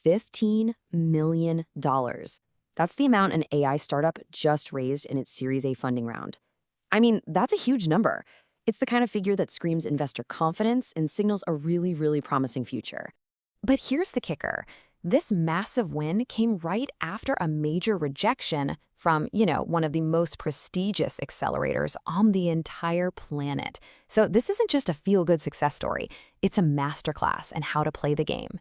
$15 million. That's the amount an AI startup just raised in its Series A funding round. I mean, that's a huge number. It's the kind of figure that screams investor confidence and signals a really, really promising future. But here's the kicker. This massive win came right after a major rejection from, one of the most prestigious accelerators on the entire planet. So this isn't just a feel-good success story. It's a masterclass in how to play the game.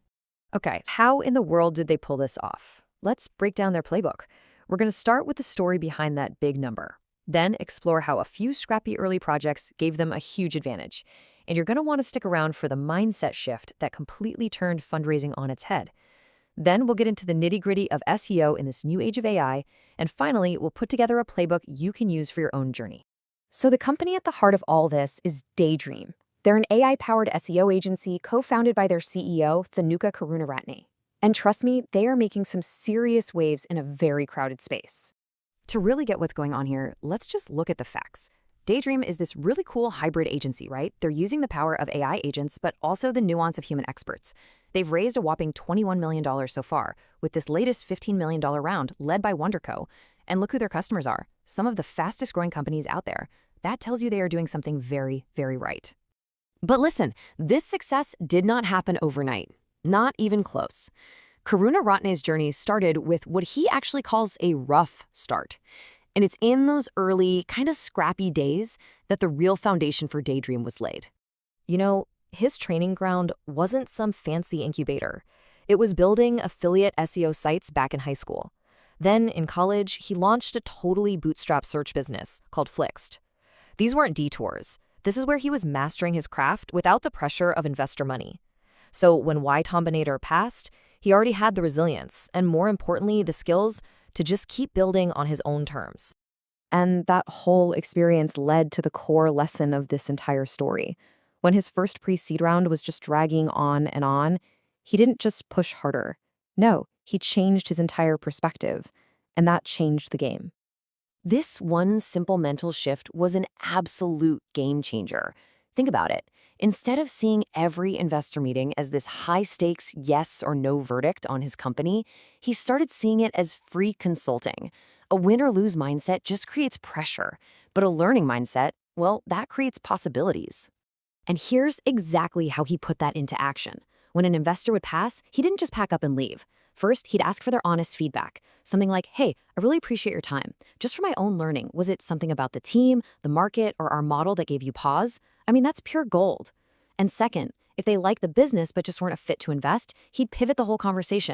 Okay, how in the world did they pull this off? Let's break down their playbook. We're going to start with the story behind that big number. Then explore how a few scrappy early projects gave them a huge advantage. And you're going to want to stick around for the mindset shift that completely turned fundraising on its head. Then we'll get into the nitty-gritty of SEO in this new age of AI, and finally, we'll put together a playbook you can use for your own journey. So the company at the heart of all this is Daydream. They're an AI-powered SEO agency co-founded by their CEO, Thanuka Karunaratne. And trust me, they are making some serious waves in a very crowded space. To really get what's going on here, let's just look at the facts. Daydream is this really cool hybrid agency, right? They're using the power of AI agents, but also the nuance of human experts. They've raised a whopping $21 million so far, with this latest $15 million round led by WonderCo. And look who their customers are, some of the fastest growing companies out there. That tells you they are doing something very, very right. But listen, this success did not happen overnight. Not even close. Karunaratne's journey started with what he actually calls a rough start. And it's in those early, kind of scrappy days that the real foundation for Daydream was laid. His training ground wasn't some fancy incubator. It was building affiliate SEO sites back in high school. Then, in college, he launched a totally bootstrapped search business called Flixt. These weren't detours. This is where he was mastering his craft without the pressure of investor money. So when Combinator passed, he already had the resilience and, more importantly, the skills to just keep building on his own terms. And that whole experience led to the core lesson of this entire story. When his first pre-seed round was just dragging on, he didn't just push harder. No, he changed his entire perspective, and that changed the game. This one simple mental shift was an absolute game changer. Think about it. Instead of seeing every investor meeting as this high-stakes yes or no verdict on his company, he started seeing it as free consulting. A win-or-lose mindset just creates pressure, but a learning mindset, well, that creates possibilities. And here's exactly how he put that into action. When an investor would pass, he didn't just pack up and leave. First, he'd ask for their honest feedback. Something like, hey, I really appreciate your time. Just for my own learning, was it something about the team, the market, or our model that gave you pause? I mean, that's pure gold. And second, if they liked the business but just weren't a fit to invest, he'd pivot the whole conversation.